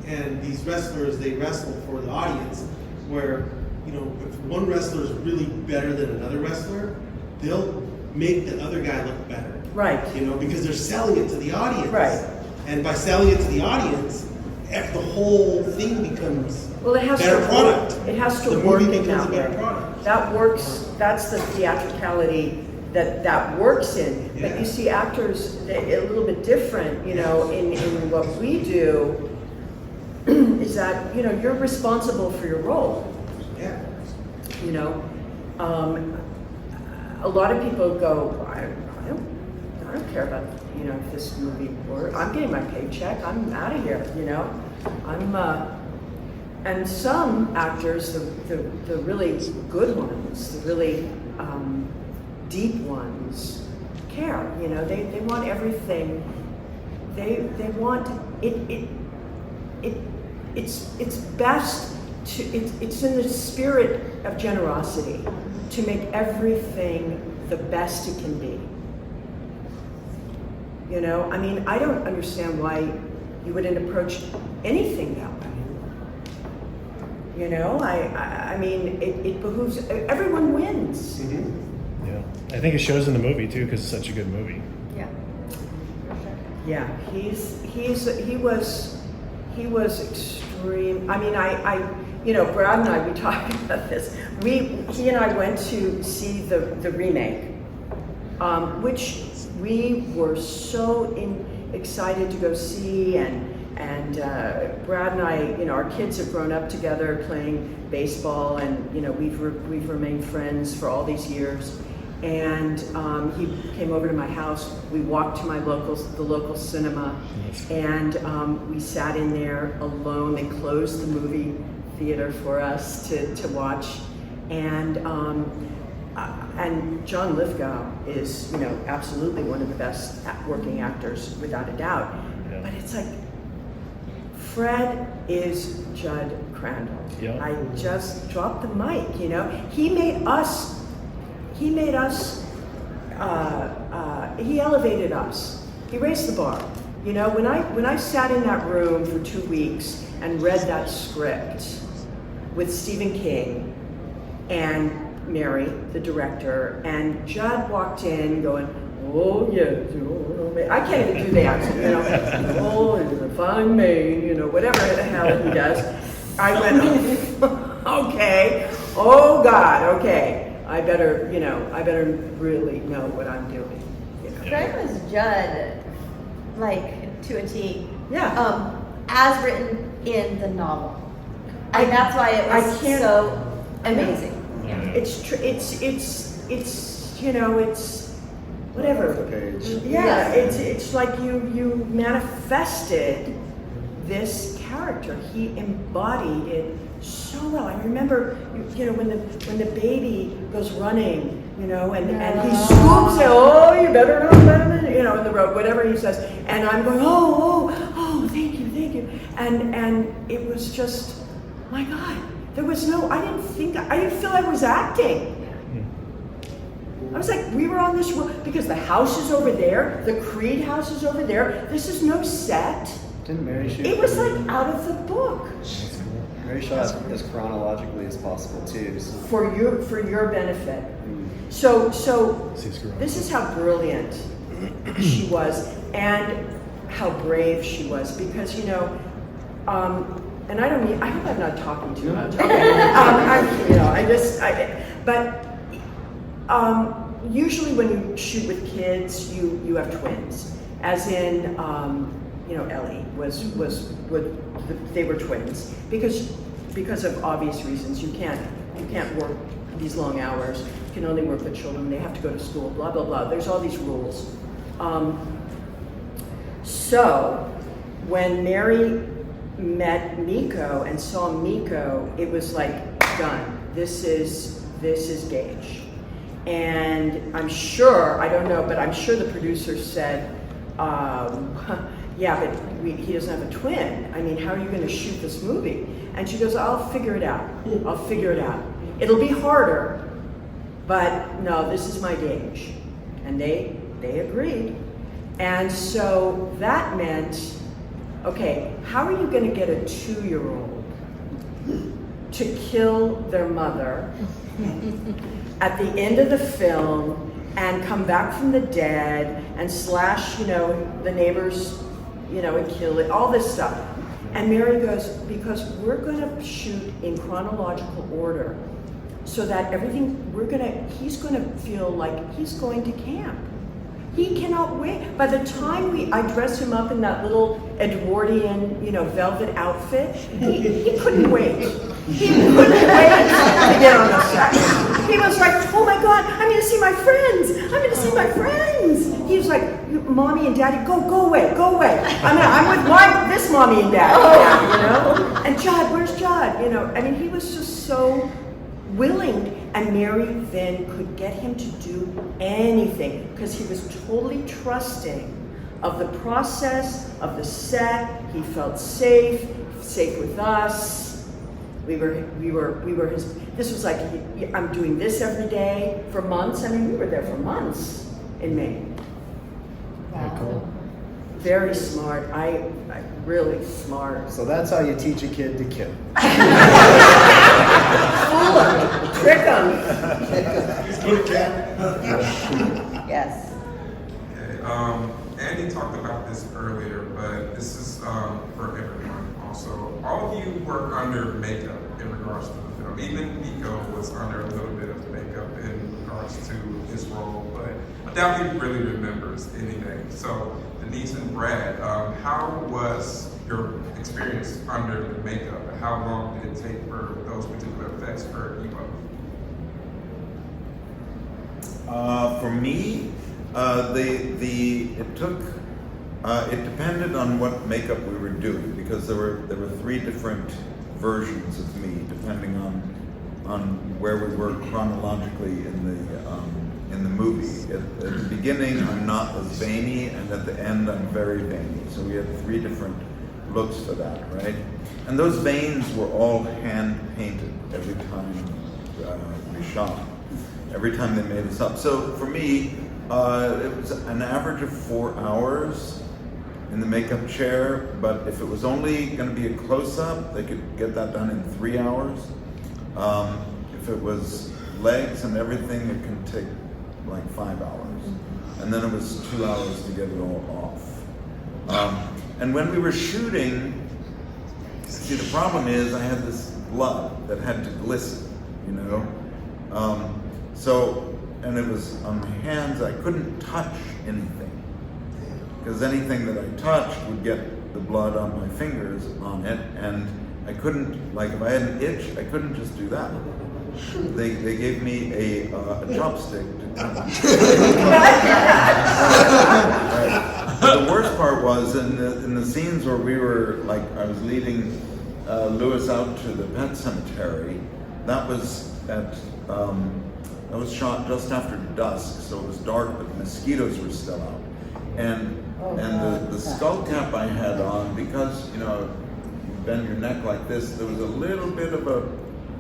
And these wrestlers, they wrestle for the audience where, you know, if one wrestler is really better than another wrestler, they'll make the other guy look better. Right. You know, because they're selling it to the audience. Right. And by selling it to the audience, the whole thing becomes Well, it has better to product. work. It has to The work movie in becomes that a better way. product. That works. That's the theatricality that works in. But Yeah. you see, actors a little bit different. You know, in what we do is that, you know, you're responsible for your role. Yeah. You know, a lot of people go, I don't care about, you know, if this movie works. I'm getting my paycheck. I'm out of here. You know, and some actors, the really good ones, the really deep ones, care. You know, they want everything. They want it. It's best to. It's in the spirit of generosity to make everything the best it can be. You know, I mean, I don't understand why you wouldn't approach anything that way. You know, I mean, it behooves, everyone wins. Mm-hmm. Yeah, I think it shows in the movie too because it's such a good movie. Yeah. Yeah, he was extreme. I mean, you know, Brad and I, we talked about this. He and I went to see the remake, which we were so excited to go see, and Brad and I, you know, our kids have grown up together playing baseball, and you know, we've remained friends for all these years. And he came over to my house. We walked to the local cinema, and we sat in there alone. They closed the movie theater for us to watch, and John Lithgow is, you know, absolutely one of the best working actors, without a doubt. Yeah. But it's like, Fred is Judd Crandall. Yeah. I just dropped the mic, you know. He elevated us. He raised the bar. You know, when I sat in that room for 2 weeks and read that script with Stephen King and Mary, the director, and Judd walked in going, oh yeah, I can't even do the accent, you know. Oh, if I may, you know, whatever the hell he does. I went, okay, oh God, okay. I better really know what I'm doing. You know? Fred was Judd, like, to a T. Yeah. As written in the novel. And that's why it was so amazing. Yeah. It's you know, it's whatever. Off the page. Yeah, it's like you manifested this character. He embodied it so well. I remember, you know, when the baby goes running, you know, and he swoops it. Oh, you better not let him in, you know, in the road, whatever he says. And I'm going, oh, thank you. And it was just, my God, there was no. I didn't feel I was acting. I was like, we were on this road because the house is over there, the Creed house is over there. This is no set. Didn't Mary shoot? It was like out of the book. Mary shot as chronologically as possible too. So. For your benefit. So this is how brilliant she was and how brave she was, because, you know, and I hope I'm not talking too much. Okay. Usually when you shoot with kids, you have twins, as in, you know, Ellie they were twins because of obvious reasons. You can't work these long hours. You can only work with children. They have to go to school. Blah blah blah. There's all these rules. So when Mary met Miko and saw Miko, it was like done. This is Gage. And I'm sure, I don't know, but I'm sure the producer said, yeah, but he doesn't have a twin. I mean, how are you going to shoot this movie? And she goes, I'll figure it out. It'll be harder, but no, this is my Gage. And they agreed. And so that meant, okay, how are you going to get a 2-year-old to kill their mother at the end of the film and come back from the dead and slash, you know, the neighbors, you know, and kill it, all this stuff. And Mary goes, because we're going to shoot in chronological order so that he's going to feel like he's going to camp. He cannot wait. By the time I dress him up in that little Edwardian, you know, velvet outfit, he couldn't wait. He couldn't wait to get on the set. He was like, oh my God, I'm going to see my friends. He was like, Mommy and Daddy, go away. I'm with this Mommy and Daddy now, you know? And Judd, where's Judd? You know, I mean, he was just so willing. And Mary then could get him to do anything because he was totally trusting of the process, of the set. He felt safe with us. We were his. This was like, I'm doing this every day for months. I mean, we were there for months in Maine. Wow. Cool. Very smart. I really smart. So that's how you teach a kid to kill. Fool him, trick him. Yes. Okay, Andy talked about this earlier, but this is for everyone also. All of you work under makeup in regards to the film. Even Miko was under a little bit of makeup in regards to his role, but I doubt he really remembers anything. So Denise and Brad, how was your experience under the makeup, and how long did it take for those particular effects for you both? For me, it depended on what makeup we were doing, because there were 3 different versions of me depending on where we were chronologically in the movie. At the beginning, I'm not as veiny, and at the end, I'm very veiny. So we had 3 different looks for that, right? And those veins were all hand painted every time we shot. Every time they made us up. So for me, it was an average of 4 hours in the makeup chair, but if it was only going to be a close-up, they could get that done in 3 hours. If it was legs and everything, it can take like 5 hours. And then it was 2 hours to get it all off. And when we were shooting, see, the problem is I had this blood that had to glisten, you know? And it was on my hands. I couldn't touch anything, because anything that I touched would get the blood on my fingers on it, and I couldn't, like if I had an itch, I couldn't just do that. they gave me a chopstick to The worst part was in the scenes where we were like, I was leading Lewis out to the pet cemetery. That was shot just after dusk, so it was dark, but the mosquitoes were still out. And the skull cap I had on, because you know, you bend your neck like this, there was a little bit of a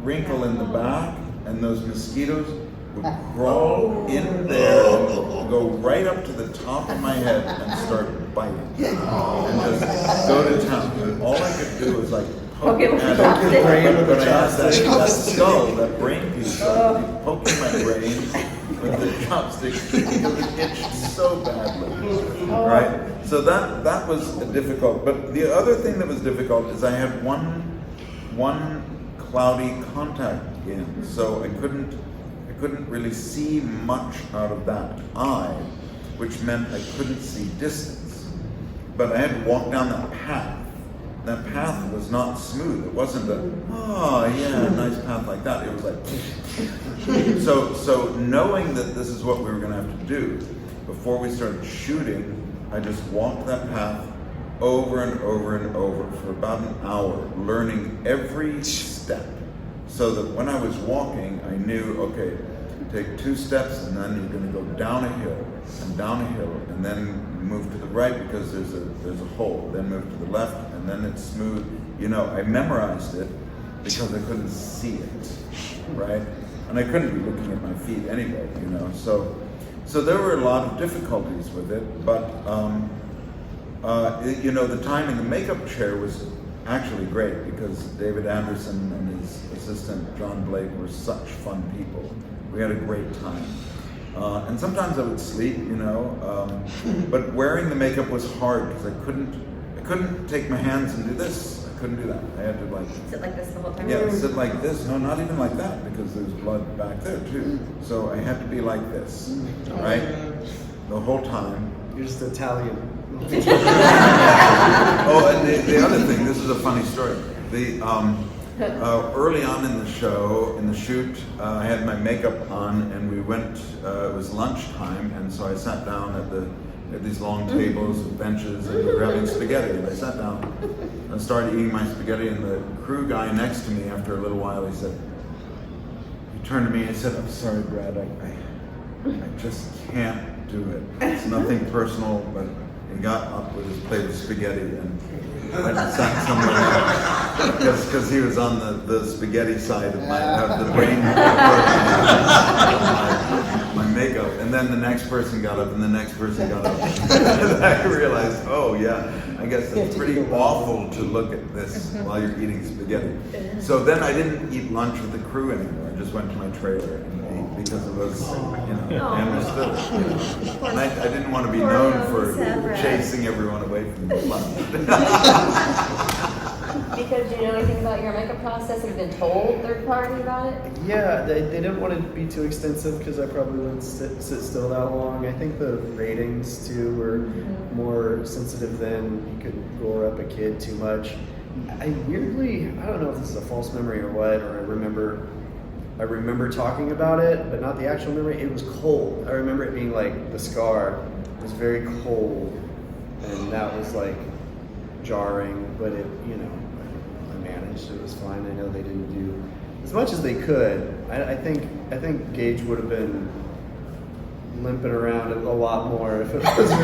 wrinkle in the back, and those mosquitoes would crawl in there and go right up to the top of my head and start biting and just go to town. And all I could do was like poke at it, but I had that skull, that brain piece, so I'd be poking my brain with the chopstick because it itched so badly. Right? So that was difficult. But the other thing that was difficult is I had one cloudy contact in, so I couldn't really see much out of that eye, which meant I couldn't see distance. But I had to walk down that path. That path was not smooth. It wasn't a nice path like that. It was like so knowing that this is what we were going to have to do, before we started shooting, I just walked that path over and over and over for about an hour, learning every step, so that when I was walking, I knew, okay, take 2 steps and then you're going to go down a hill, and then move to the right because there's a hole, then move to the left, and then it's smooth. You know, I memorized it because I couldn't see it, right? And I couldn't be looking at my feet anyway, you know. So there were a lot of difficulties with it, but you know, the time in the makeup chair was actually great because David Anderson and his assistant John Blake were such fun people. We had a great time. And sometimes I would sleep, you know, but wearing the makeup was hard because I couldn't take my hands and do this. I couldn't do that. I had to like Sit like this the whole time? yeah, sit like this. No, not even like that because there's blood back there too. So I had to be like this, right, the whole time. You're just Italian. Oh, and the other thing, this is a funny story. Early on in the show, in the shoot, I had my makeup on, and we went. It was lunchtime, and so I sat down at these long tables with benches, and we were having spaghetti. And I sat down and started eating my spaghetti, and the crew guy next to me, after a little while, he turned to me and he said, "I'm sorry, Brad, I just can't do it. It's nothing personal, but." He got up with his plate of spaghetti and went and sat somewhere else because he was on the spaghetti side of the brain my makeup. And then the next person got up and the next person got up. And I realized, oh yeah, I guess it's pretty awful to look at this while you're eating spaghetti. So then I didn't eat lunch with the crew anymore. I just went to my trailer and ate because it was, you know, I understood it. You know. And I didn't want to be known for chasing everyone away from the lunch. Because do you know anything about your makeup process? Have you been told third party about it? Yeah, they didn't want it to be too extensive because I probably wouldn't sit still that long. I think the ratings too were more sensitive then. You couldn't gore up a kid too much. I don't know if this is a false memory or what, or I remember talking about it, but not the actual memory. It was cold. I remember it being like the scar was very cold, and that was like jarring, but it, you know, I managed. It was fine. I know they didn't do as much as they could. I think Gage would have been limping around a lot more if it was. I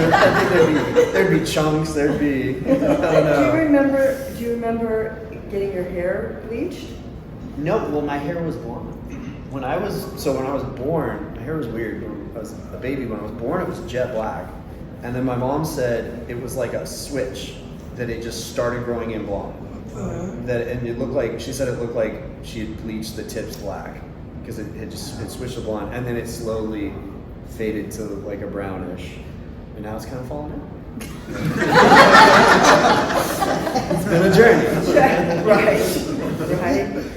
think there'd be chunks. There'd be. I don't know. Do you remember getting your hair bleached? No. Well, my hair was blonde. When I was born, my hair was weird. When I was a baby, when I was born, it was jet black, and then my mom said it was like a switch that it just started growing in blonde. And it looked like she looked like she had bleached the tips black because it switched to blonde, and then it slowly faded to like a brownish, and now it's kind of falling out. It's been a journey. Right.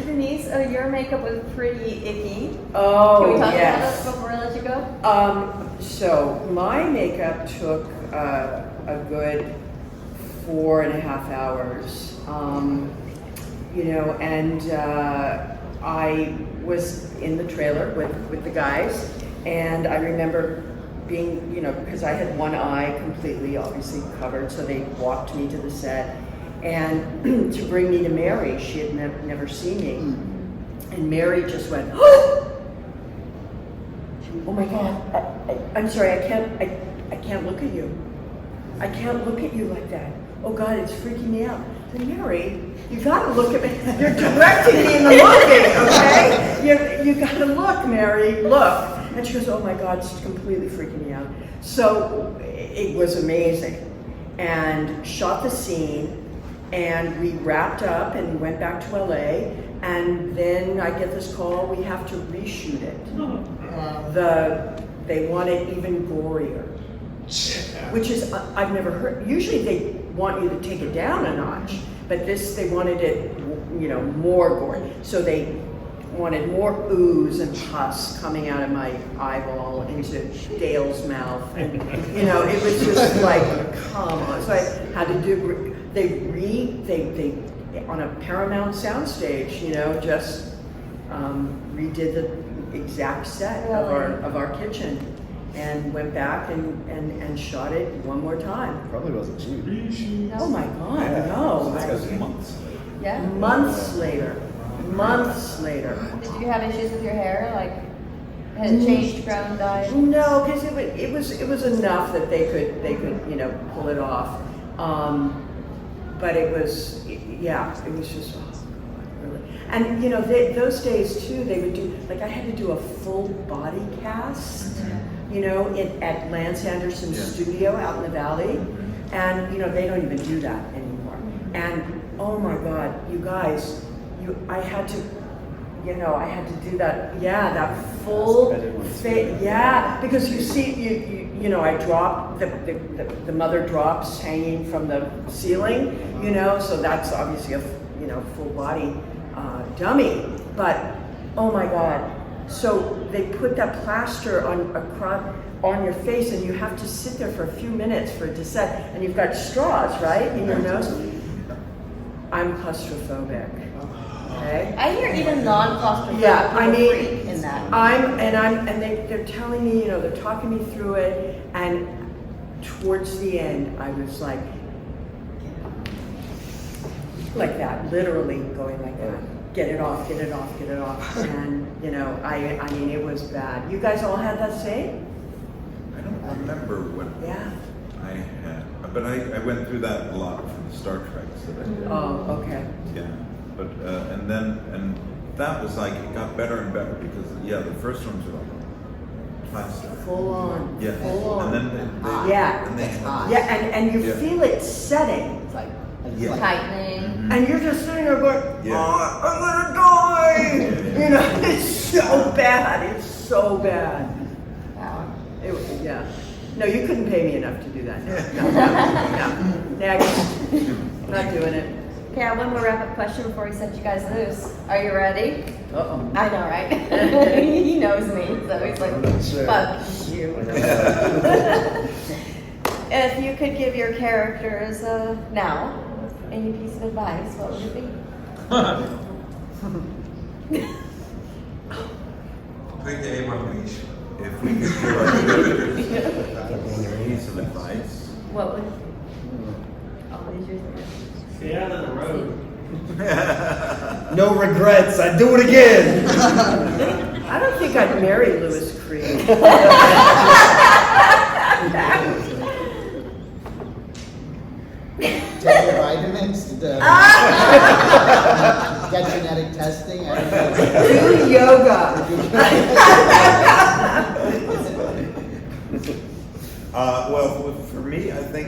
Denise, your makeup was pretty icky. Oh, Can we talk yes. about it before I let you go? So my makeup took a good 4.5 hours. You know, and I was in the trailer with the guys, and I remember being, you know, because I had one eye completely, obviously covered, so they walked me to the set, and to bring me to Mary, she had never seen me, and Mary just went, oh my God, I'm sorry, I can't look at you. I can't look at you like that. Oh God, it's freaking me out. I said, Mary, you gotta look at me. You're directing me in the looking, okay? You gotta look, Mary, look. And she goes, oh my God, it's completely freaking me out. So it was amazing. And shot the scene, and we wrapped up and went back to LA, and then I get this call, we have to reshoot it. They want it even gorier. Which is, I've never heard, usually they want you to take it down a notch, but this, they wanted it, you know, more gory. So they wanted more ooze and pus coming out of my eyeball into Dale's mouth. And, you know, it was just like, come on. So I had to do, they on a Paramount soundstage, you know, just redid the exact set of our kitchen. And went back and shot it one more time. Probably wasn't cheap. Oh my God, no. That was months. Yeah? Months later. Months later. Did you have issues with your hair? Like, had it changed, grown, dyed? No, because it was enough that they could you know, pull it off. But it was, yeah, it was just, really. And you know, those days too, they would do, like I had to do a full body cast. You know, at Lance Anderson's studio out in the valley, and you know, they don't even do that anymore. And oh my God, you guys, I had to do that. Yeah, that full face. Yeah, because you see, you know, I dropped the mother drops hanging from the ceiling. You know, so that's obviously a full body dummy. But oh my God. So they put that plaster on your face, and you have to sit there for a few minutes for it to set. And you've got straws, right, in your nose. I'm claustrophobic. Okay. I hear even non-claustrophobic people freak in that. They're telling me, you know, they're talking me through it, and towards the end, I was like that, literally going like that. Get it off, get it off, get it off. And, you know, I mean, it was bad. You guys all had that same? I don't remember what I had, but I went through that a lot for the Star Treks that I did. Oh, okay. Yeah, but, and that was like, it got better and better because, yeah, the first ones were like plastic. Full on. Yeah. Full on. And then and you feel it setting. It's like tightening. And you're just sitting there going, oh, I'm gonna die! You know, it's so bad. It's so bad. Wow. No, you couldn't pay me enough to do that. No. Next. Not doing it. Okay, I have one more wrap-up question before we set you guys loose. Are you ready? Uh-oh. I know, right? He knows me, so he's like, fuck you. If you could give your characters now any piece of advice, what would it be? Play the game on leash. If we could give our characters a piece of advice. What would? Oh, these yours. Stay out of the road. No regrets. I'd do it again. I don't think I'd marry Louis Creed. Take your vitamins, get genetic testing. Do yoga. Well, for me, I think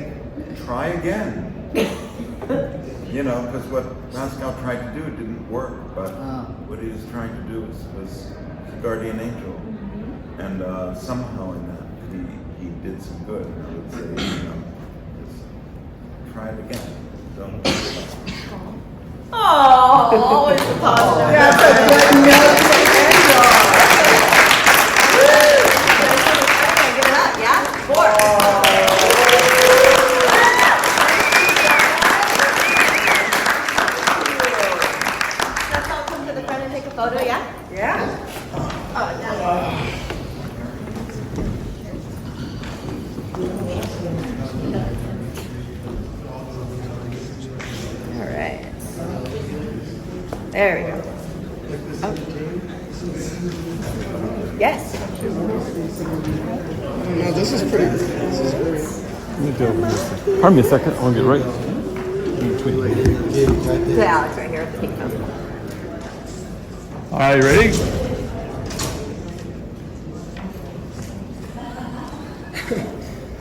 try again. You know, because what Pascal tried to do didn't work, but what he was trying to do was a guardian angel, and somehow in that he did some good. And I would say, you know, just try it again. Don't give up. Oh, it's a positive. That's a good note to end on. Give it up, yeah? 4. Let's all come to the front and take a photo. There we go. Oh. Yes. No, this is pretty. This is great. Pardon me a second. I want to get right. To Alex right here at the pink phone. All right, ready?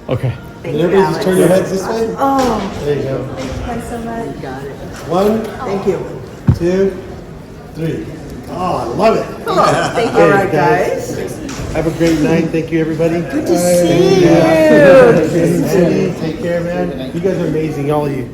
Okay. Thank you, Everybody just Alex. turn your heads this way. Oh, There you go. Thank you guys so much. got it. 1, Thank you. 2, 3. Oh, I love it. Thank you. All right, guys. Have a great night. Thank you, everybody. Good to see you. Andy, take care, man. You guys are amazing, all of you.